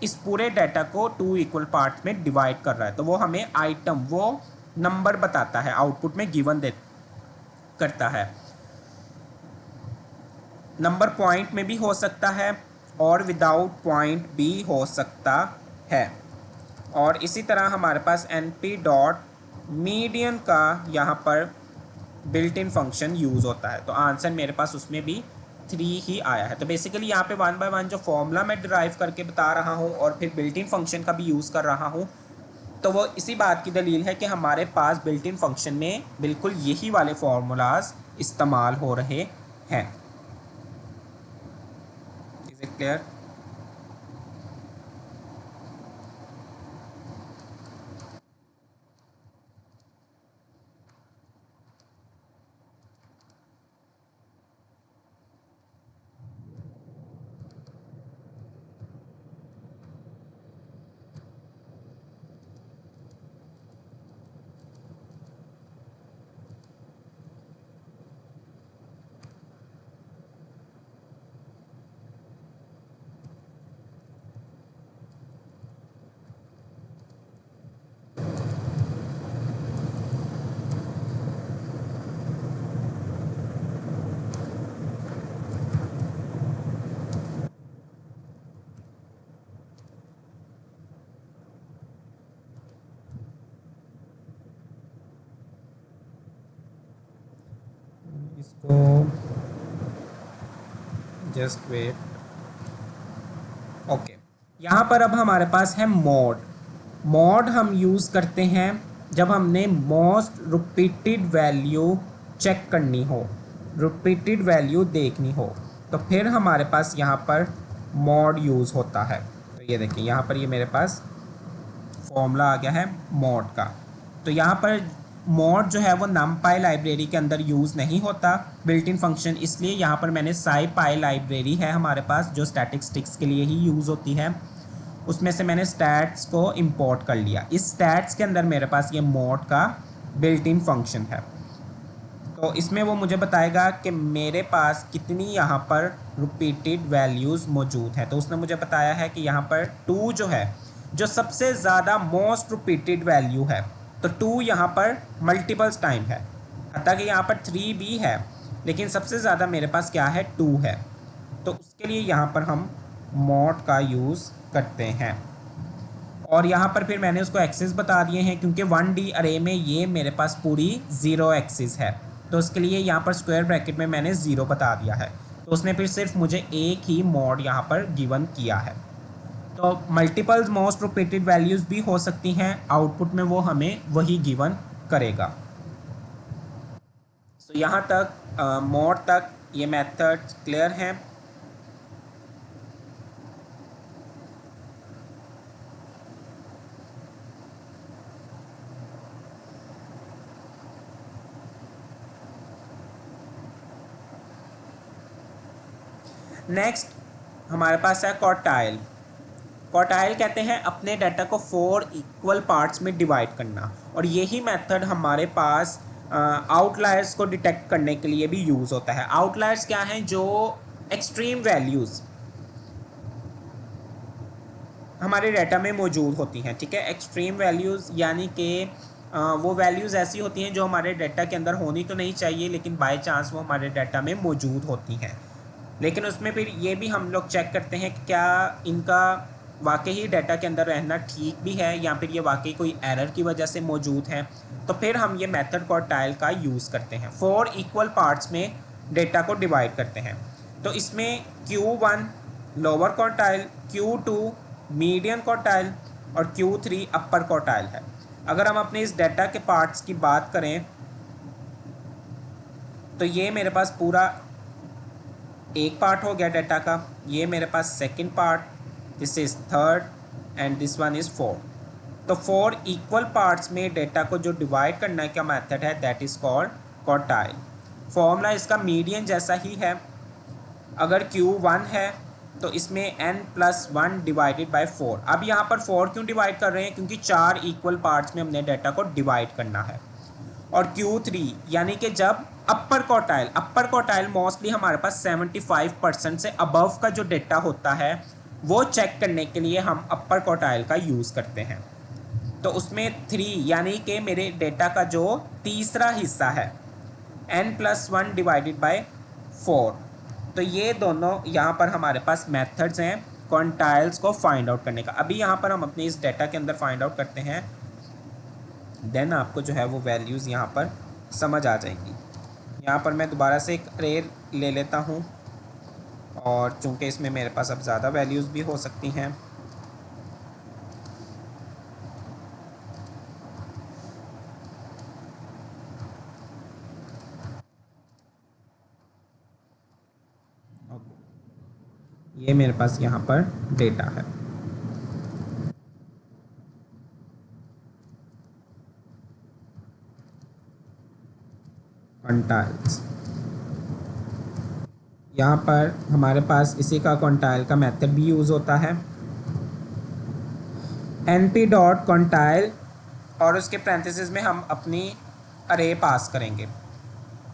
इस पूरे डाटा को 2 इक्वल पार्ट्स में डिवाइड कर रहा है। तो वो हमें आइटम, वो नंबर बताता है, आउटपुट में गिवन दे करता है। नंबर पॉइंट में भी हो सकता है और विदाउट पॉइंट भी हो सकता है। और इसी तरह हमारे पास np डॉट मीडियन का यहाँ पर बिल्ट इन फंक्शन यूज़ होता है। तो आंसर मेरे पास उसमें भी 3 ही आया है। तो बेसिकली यहाँ पे 1 बाय 1 जो फॉर्मूला मैं डिराइव करके बता रहा हूँ और फिर बिल्ट इन फंक्शन का भी यूज़ कर रहा हूँ, तो वो इसी बात की दलील है कि हमारे पास बिल्ट इन फंक्शन में बिल्कुल यही वाले फार्मूलाज इस्तेमाल हो रहे हैं। Is it clear? इसको जस्ट वेट। ओके, यहाँ पर अब हमारे पास है मोड। मोड हम यूज़ करते हैं जब हमने मोस्ट रिपीटेड वैल्यू चेक करनी हो, रिपीटेड वैल्यू देखनी हो, तो फिर हमारे पास यहाँ पर मोड यूज़ होता है। तो ये देखिए यहाँ पर ये मेरे पास फॉर्मूला आ गया है मोड का। तो यहाँ पर मोड जो है वो numpy लाइब्रेरी के अंदर यूज़ नहीं होता बिल्ट इन फंक्शन, इसलिए यहाँ पर मैंने scipy लाइब्रेरी है हमारे पास जो स्टैटिस्टिक्स के लिए ही यूज़ होती है, उसमें से मैंने स्टैट्स को इंपोर्ट कर लिया। इस स्टैट्स के अंदर मेरे पास ये मोड का बिल्ट इन फंक्शन है। तो इसमें वो मुझे बताएगा कि मेरे पास कितनी यहाँ पर रिपीटेड वैल्यूज़ मौजूद हैं। तो उसने मुझे बताया है कि यहाँ पर 2 जो है, जो सबसे ज़्यादा मोस्ट रिपीटेड वैल्यू है, तो 2 यहाँ पर मल्टीपल्स टाइम है। हालांकि यहाँ पर 3 भी है, लेकिन सबसे ज़्यादा मेरे पास क्या है, 2 है। तो उसके लिए यहाँ पर हम मोड का यूज़ करते हैं। और यहाँ पर फिर मैंने उसको एक्सिस बता दिए हैं, क्योंकि 1D अरे में ये मेरे पास पूरी 0 एक्सिस है, तो उसके लिए यहाँ पर स्क्वायर ब्रैकेट में मैंने 0 बता दिया है। तो उसने फिर सिर्फ मुझे एक ही मोड यहाँ पर गिवन किया है। तो मल्टीपल्स मोस्ट रिपीटेड वैल्यूज़ भी हो सकती हैं, आउटपुट में वो हमें वही गिवन करेगा। तो यहाँ तक मोड तक ये मेथड क्लियर है। नेक्स्ट हमारे पास है क्वार्टाइल। क्वार्टाइल कहते हैं अपने डाटा को 4 इक्वल पार्ट्स में डिवाइड करना, और यही मेथड हमारे पास आउटलायर्स को डिटेक्ट करने के लिए भी यूज़ होता है। आउटलायर्स क्या हैं, जो एक्सट्रीम वैल्यूज़ हमारे डाटा में मौजूद होती हैं। ठीक है, एक्सट्रीम वैल्यूज़ यानी कि वो वैल्यूज़ ऐसी होती हैं जो हमारे डाटा के अंदर होनी तो नहीं चाहिए, लेकिन बाय चांस वो हमारे डाटा में मौजूद होती हैं। लेकिन उसमें फिर ये भी हम लोग चेक करते हैं कि क्या इनका वाकई ही डाटा के अंदर रहना ठीक भी है या फिर ये वाकई कोई एरर की वजह से मौजूद है। तो फिर हम ये मेथड क्वार्टाइल का यूज़ करते हैं। 4 इक्वल पार्ट्स में डेटा को डिवाइड करते हैं। तो इसमें Q1 lower quartile, Q2 median quartile और Q3 अपर क्वार्टाइल है। अगर हम अपने इस डाटा के पार्ट्स की बात करें तो ये मेरे पास पूरा एक पार्ट हो गया डाटा का, ये मेरे पास second part, this is third and this one is fourth. तो 4 इक्वल पार्ट्स में डेटा को जो डिवाइड करने का मेथड है that is called quartile. Formula इसका मीडियन जैसा ही है। अगर Q1 है तो इसमें n+1 डिवाइडेड बाय 4। अब यहाँ पर 4 क्यों डिवाइड कर रहे हैं, क्योंकि 4 इक्वल पार्ट्स में हमने डाटा को डिवाइड करना है। और Q3 यानी कि जब अपर क्वार्टाइल मोस्टली हमारे पास 75% से अबव का जो डेटा होता है वो चेक करने के लिए हम अपर क्वार्टाइल का यूज़ करते हैं। तो उसमें 3 यानी कि मेरे डेटा का जो तीसरा हिस्सा है n+1 डिवाइडेड बाय 4। तो ये दोनों यहाँ पर हमारे पास मेथड्स हैं क्वांटाइल्स को फाइंड आउट करने का। अभी यहाँ पर हम अपने इस डेटा के अंदर फाइंड आउट करते हैं, देन आपको जो है वो वैल्यूज़ यहाँ पर समझ आ जाएंगी। यहाँ पर मैं दोबारा से एक अरे ले लेता हूँ, और चूँकि इसमें मेरे पास अब ज़्यादा वैल्यूज़ भी हो सकती हैं। ये मेरे पास यहाँ पर डेटा है। क्वांटाइल्स, यहाँ पर हमारे पास इसी का क्वांटाइल का मेथड भी यूज़ होता है, np क्वांटाइल, और उसके पैरेंथेसिस में हम अपनी अरे पास करेंगे।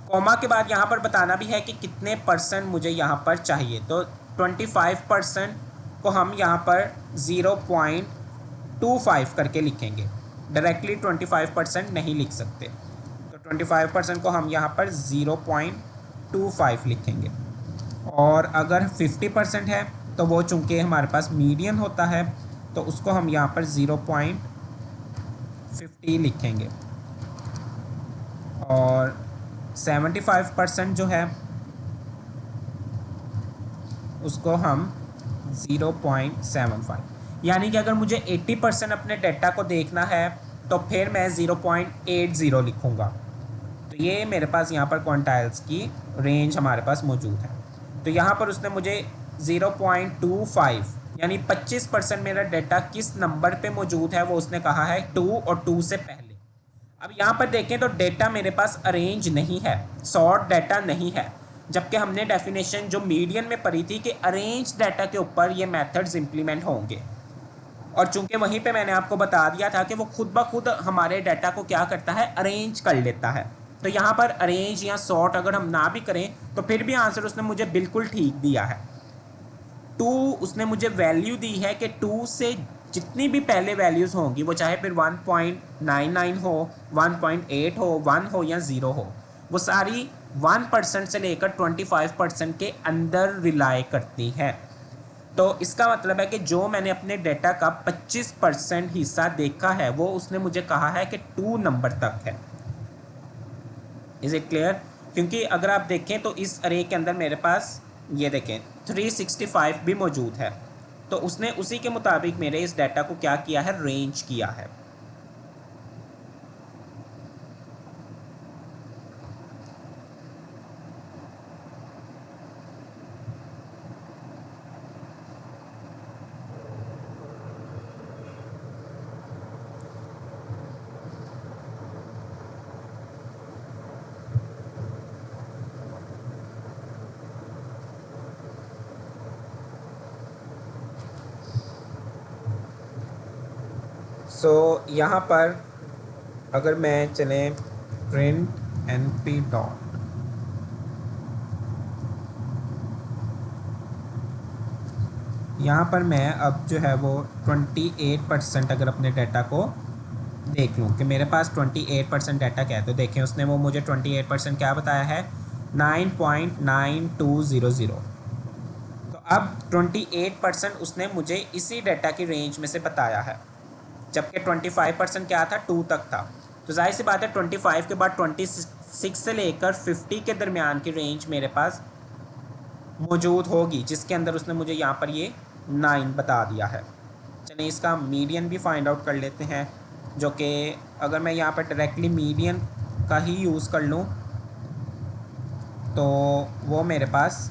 कॉमा के बाद यहाँ पर बताना भी है कि कितने परसेंट मुझे यहाँ पर चाहिए। तो 25% को हम यहाँ पर 0.25 करके लिखेंगे, डायरेक्टली 25% नहीं लिख सकते। तो 25% को हम यहाँ पर 0.25 लिखेंगे। और अगर 50% है तो वो चूँकि हमारे पास मीडियन होता है तो उसको हम यहाँ पर 0.50 लिखेंगे। और 75% जो है उसको हम 0.75, यानी कि अगर मुझे 80% अपने डेटा को देखना है तो फिर मैं 0.80 लिखूँगा। तो ये मेरे पास यहाँ पर क्वांटाइल्स की रेंज हमारे पास मौजूद है। तो यहाँ पर उसने मुझे 0.25 यानी 25% मेरा डेटा किस नंबर पे मौजूद है वो उसने कहा है 2 और 2 से पहले। अब यहाँ पर देखें तो डेटा मेरे पास अरेंज नहीं है, सॉर्ट डाटा नहीं है, जबकि हमने डेफिनेशन जो मीडियन में पढ़ी थी कि अरेंज डाटा के ऊपर ये मेथड्स इंप्लीमेंट होंगे। और चूंकि वहीं पे मैंने आपको बता दिया था कि वो खुद ब खुद हमारे डाटा को क्या करता है, अरेंज कर लेता है। तो यहाँ पर अरेंज या सॉर्ट अगर हम ना भी करें तो फिर भी आंसर उसने मुझे बिल्कुल ठीक दिया है। 2 उसने मुझे वैल्यू दी है कि 2 से जितनी भी पहले वैल्यूज़ होंगी वो चाहे फिर 1.99 हो, 1.8 हो, 1 हो या 0 हो, वो सारी 1% से लेकर 25% के अंदर रिलाई करती हैं। तो इसका मतलब है कि जो मैंने अपने डेटा का 25% हिस्सा देखा है वो उसने मुझे कहा है कि 2 नंबर तक है। Is it clear? क्योंकि अगर आप देखें तो इस अरे के अंदर मेरे पास ये देखें 365 भी मौजूद है, तो उसने उसी के मुताबिक मेरे इस डाटा को क्या किया है, रेंज किया है। सो यहाँ पर अगर मैं चलें प्रिंट np डॉट, यहाँ पर मैं अब जो है वो 28% अगर अपने डाटा को देख लूँ कि मेरे पास 28% डाटा क्या है, तो देखें उसने वो मुझे 28% क्या बताया है, 9.9200। तो अब 28% उसने मुझे इसी डाटा की रेंज में से बताया है, जबकि 25% क्या था, 2 तक था। तो जाहिर सी बात है 25 के बाद 26 से लेकर 50 के दरमियान की रेंज मेरे पास मौजूद होगी, जिसके अंदर उसने मुझे यहाँ पर ये 9 बता दिया है। चलिए इसका मीडियन भी फाइंड आउट कर लेते हैं, जो कि अगर मैं यहाँ पर डायरेक्टली मीडियन का ही यूज़ कर लूँ तो वो मेरे पास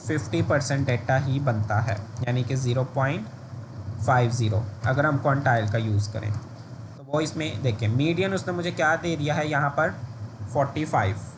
50% डेटा ही बनता है, यानी कि 0.50 अगर हम क्वांटाइल का यूज़ करें। तो वो इसमें देखें मीडियन उसने मुझे क्या दे दिया है यहाँ पर 45।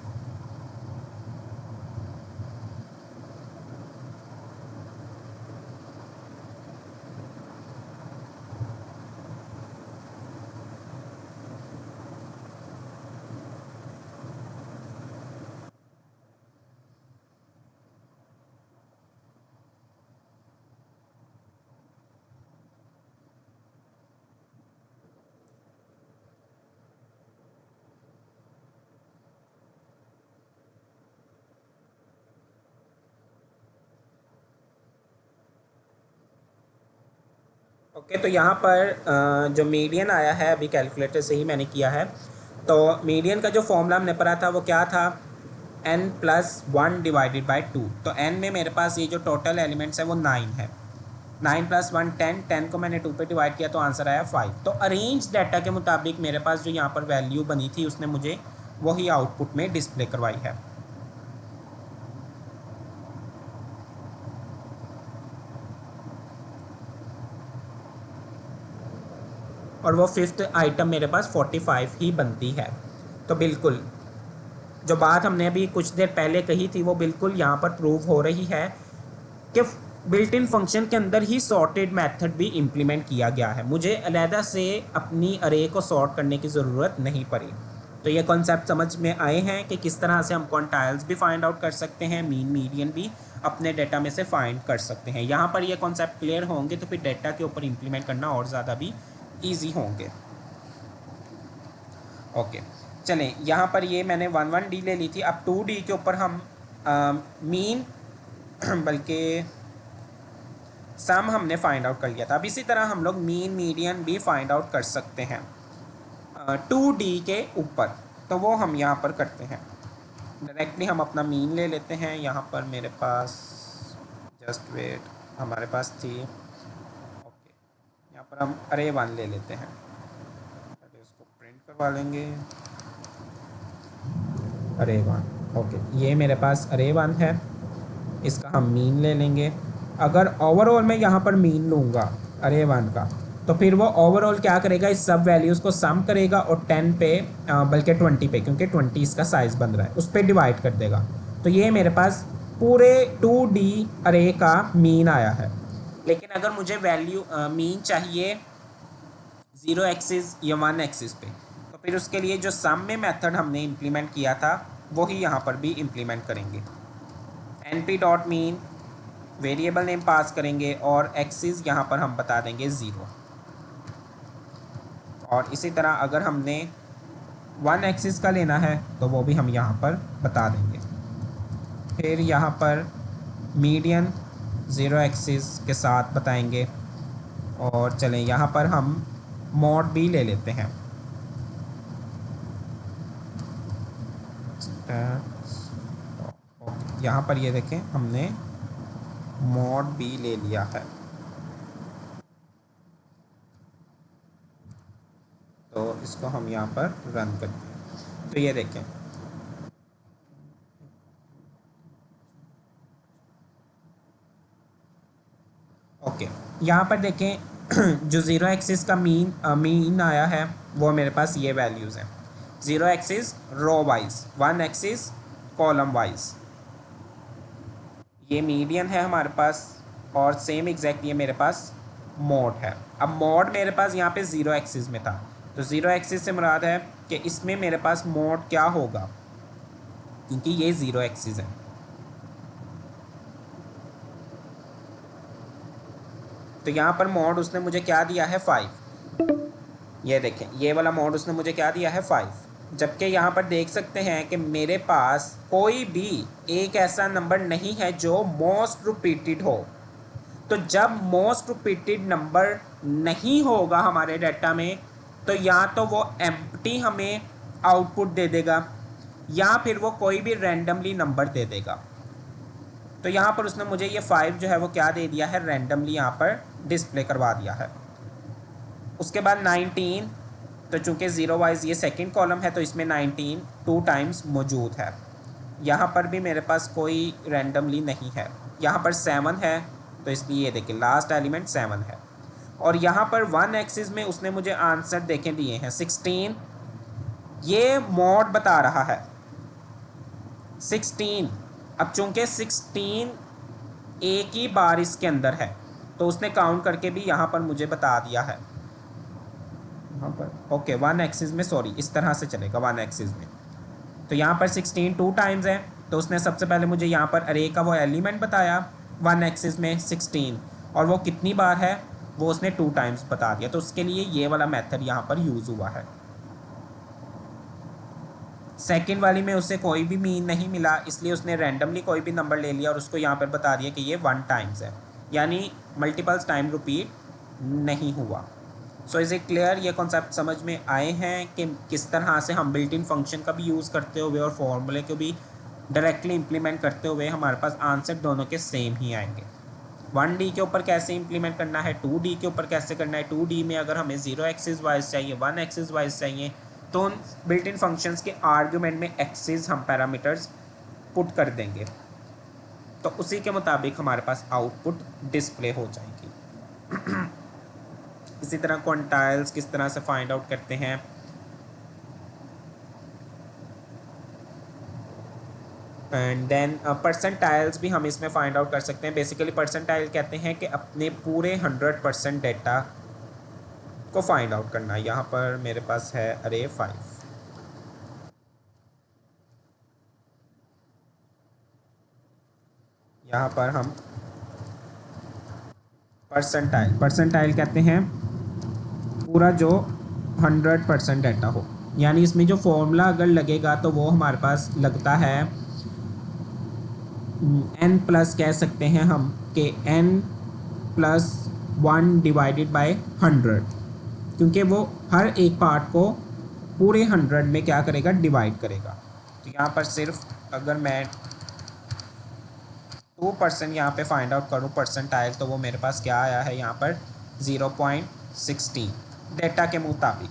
ओके, तो यहाँ पर जो मीडियन आया है अभी कैलकुलेटर से ही मैंने किया है। तो मीडियन का जो फॉर्मूला हमने पढ़ा था वो क्या था, n+1 डिवाइडेड बाई 2। तो n में मेरे पास ये जो टोटल एलिमेंट्स है वो 9 है। 9+1 10, 10 को मैंने 2 पे डिवाइड किया तो आंसर आया 5। तो अरेंज डाटा के मुताबिक मेरे पास जो यहाँ पर वैल्यू बनी थी उसने मुझे वही आउटपुट में डिस्प्ले करवाई है। और वो फिफ्थ आइटम मेरे पास 45 ही बनती है। तो बिल्कुल जो बात हमने अभी कुछ देर पहले कही थी वो बिल्कुल यहाँ पर प्रूव हो रही है कि बिल्ट इन फंक्शन के अंदर ही सॉर्टेड मेथड भी इम्प्लीमेंट किया गया है। मुझे अलहदा से अपनी अरे को सॉर्ट करने की ज़रूरत नहीं पड़ी। तो ये कॉन्सेप्ट समझ में आए हैं कि किस तरह से हम क्वांटाइल्स भी फाइंड आउट कर सकते हैं, मीन मीडियन भी अपने डेटा में से फाइंड कर सकते हैं। यहाँ पर ये कॉन्सेप्ट क्लियर होंगे तो फिर डेटा के ऊपर इम्प्लीमेंट करना और ज़्यादा भी ईजी होंगे। ओके, चलें, यहाँ पर ये मैंने 1 डी ले ली थी। अब 2D के ऊपर हम मीन बल्कि सम हमने फाइंड आउट कर लिया था। अब इसी तरह हम लोग मीन मीडियन भी फाइंड आउट कर सकते हैं 2D के ऊपर। तो वो हम यहाँ पर करते हैं, डायरेक्टली हम अपना मीन ले लेते हैं। यहाँ पर मेरे पास जस्ट वेट, हमारे पास थी, ओके, यहाँ पर हम अरे 1 ले लेते हैं, पहले उसको प्रिंट करवा लेंगे, अरे 1। ओके, ये मेरे पास अरे 1 है, इसका हम मीन ले लेंगे। अगर ओवरऑल मैं यहाँ पर मीन लूँगा अरे 1 का, तो फिर वो ओवरऑल क्या करेगा, इस सब वैल्यूज़ को सम करेगा और 10 पे बल्कि 20 पे, क्योंकि 20 इसका साइज़ बन रहा है, उस पर डिवाइड कर देगा। तो ये मेरे पास पूरे 2D अरे का मीन आया है। लेकिन अगर मुझे वैल्यू मीन चाहिए 0 एक्सिस या 1 एक्सिस पे, तो फिर उसके लिए जो सम में मेथड हमने इम्प्लीमेंट किया था वही यहाँ पर भी इम्प्लीमेंट करेंगे। np.mean वेरिएबल नेम पास करेंगे और एक्सिस यहाँ पर हम बता देंगे 0। और इसी तरह अगर हमने 1 एक्सिस का लेना है तो वो भी हम यहाँ पर बता देंगे। फिर यहाँ पर मीडियन 0 एक्सिस के साथ बताएंगे। और चलें, यहाँ पर हम मॉड भी ले लेते हैं। यहाँ पर ये देखें, हमने मॉड भी ले लिया है। तो इसको हम यहाँ पर रन करते हैं। तो ये देखें, ओके, यहाँ पर देखें जो 0 एक्सिस का मीन आया है वो मेरे पास ये वैल्यूज़ हैं। 0 axis row wise, 1 axis column wise, ये मीडियन है हमारे पास। और सेम एग्जैक्ट ये मेरे पास मॉड है। अब मॉड मेरे पास यहाँ पे 0 एक्सिस में था, तो 0 एक्सिस से मुराद है कि इसमें मेरे पास मॉड क्या होगा, क्योंकि ये 0 एक्सिस है। तो यहाँ पर मॉड उसने मुझे क्या दिया है 5। ये देखें, ये वाला मॉड उसने मुझे क्या दिया है 5। जबकि यहाँ पर देख सकते हैं कि मेरे पास कोई भी एक ऐसा नंबर नहीं है जो मोस्ट रिपीटेड हो। तो जब मोस्ट रिपीटेड नंबर नहीं होगा हमारे डाटा में, तो या तो वो एम्प्टी हमें आउटपुट दे देगा या फिर वो कोई भी रैंडमली नंबर दे देगा। तो यहाँ पर उसने मुझे ये 5 जो है वो क्या दे दिया है, रैंडमली यहाँ पर डिस्प्ले करवा दिया है। उसके बाद 19, तो चूंकि 0 वाइज ये सेकंड कॉलम है तो इसमें 19 2 टाइम्स मौजूद है। यहाँ पर भी मेरे पास कोई रैंडमली नहीं है। यहाँ पर 7 है, तो इसलिए ये देखिए लास्ट एलिमेंट 7 है। और यहाँ पर 1 एक्सिस में उसने मुझे आंसर देखे दिए हैं 16, ये मॉड बता रहा है 16। अब चूंकि 16 एक ही बार इसके अंदर है तो उसने काउंट करके भी यहाँ पर मुझे बता दिया है यहाँ पर। ओके, वन एक्सिस में, सॉरी, इस तरह से चलेगा वन एक्सिस में। तो यहाँ पर 16 टू टाइम्स है, तो उसने सबसे पहले मुझे यहाँ पर अरे का वो एलिमेंट बताया वन एक्सिस में 16, और वो कितनी बार है वो उसने टू टाइम्स बता दिया। तो उसके लिए ये वाला मेथड यहाँ पर यूज़ हुआ है। सेकंड वाली में उससे कोई भी मीन नहीं मिला, इसलिए उसने रैंडमली कोई भी नंबर ले लिया और उसको यहाँ पर बता दिया कि ये वन टाइम्स है, यानी मल्टीपल्स टाइम रिपीट नहीं हुआ। So is it clear? ये कॉन्सेप्ट समझ में आए हैं कि किस तरह से हम बिल्ट इन फंक्शन का भी यूज़ करते हुए और फॉर्मूले को भी डायरेक्टली इम्प्लीमेंट करते हुए हमारे पास आंसर दोनों के सेम ही आएंगे। 1D के ऊपर कैसे इम्प्लीमेंट करना है, 2D के ऊपर कैसे करना है, 2D में अगर हमें 0 एक्सिस वाइज चाहिए, 1 एक्सिस वाइज चाहिए, तो उन बिल्ट इन फंक्शंस के आर्ग्यूमेंट में एक्सिस हम पैरामीटर्स पुट कर देंगे, तो उसी के मुताबिक हमारे पास आउटपुट डिस्प्ले हो जाएगी। इसी तरह क्वांटाइल्स किस तरह से फाइंड आउट करते हैं, एंड देन परसेंटाइल्स भी हम इसमें फाइंड आउट कर सकते हैं। बेसिकली परसेंटाइल कहते हैं कि अपने पूरे 100% डेटा को फाइंड आउट करना। यहाँ पर मेरे पास है अरे 5। यहाँ पर हम परसेंटाइल कहते हैं पूरा जो 100% डाटा हो, यानी इसमें जो फॉर्मूला अगर लगेगा तो वो हमारे पास लगता है n प्लस, कह सकते हैं हम कि n+1 डिवाइडेड बाय 100, क्योंकि वो हर एक पार्ट को पूरे 100 में क्या करेगा, डिवाइड करेगा। तो यहाँ पर सिर्फ अगर मैं 2% यहाँ पे फाइंड आउट करूँ परसेंटाइल, तो वो मेरे पास क्या आया है यहाँ पर 0.16 डेटा के मुताबिक।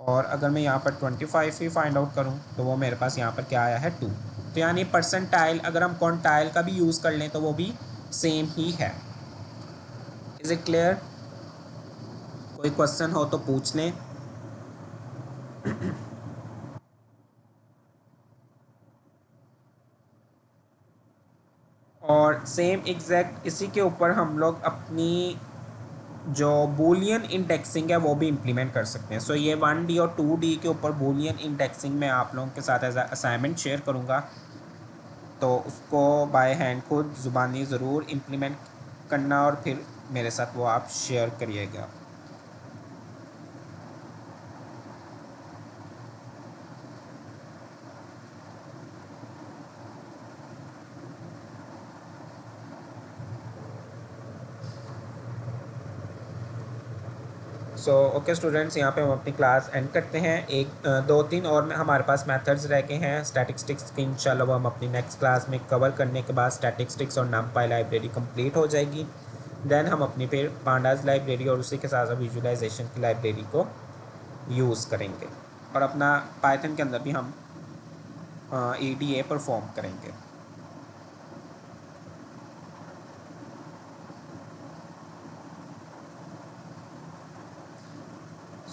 और अगर मैं यहाँ पर 25 ही फाइंड आउट करूँ तो वो मेरे पास यहाँ पर क्या आया है 2। तो यानी परसेंटाइल अगर हम क्वांटाइल का भी यूज़ कर लें तो वो भी सेम ही है। Is it clear? कोई क्वेश्चन हो तो पूछ लें। और सेम एग्जैक्ट इसी के ऊपर हम लोग अपनी जो बूलियन इंडेक्सिंग है वो भी इम्प्लीमेंट कर सकते हैं। सो ये 1D और 2D के ऊपर बूलियन इंडेक्सिंग मैं आप लोगों के साथ एज असाइनमेंट शेयर करूँगा, तो उसको बाय हैंड खुद ज़ुबानी ज़रूर इम्प्लीमेंट करना और फिर मेरे साथ वो आप शेयर करिएगा। सो ओके स्टूडेंट्स, यहाँ पे हम अपनी क्लास एंड करते हैं। एक दो तीन और हमारे पास मेथड्स रह गए हैं स्टैटिस्टिक्स की, इंशाल्लाह वो हम अपनी नेक्स्ट क्लास में कवर करने के बाद स्टैटिस्टिक्स और नमपाई लाइब्रेरी कंप्लीट हो जाएगी। देन हम अपनी फिर पांडाज लाइब्रेरी और उसी के साथ साथ विजुअलाइजेशन की लाइब्रेरी को यूज़ करेंगे और अपना पाइथन के अंदर भी हम EDA परफॉर्म करेंगे।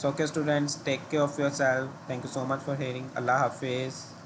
So okay students, take care of yourself. Thank you so much for hearing. Allah Hafiz.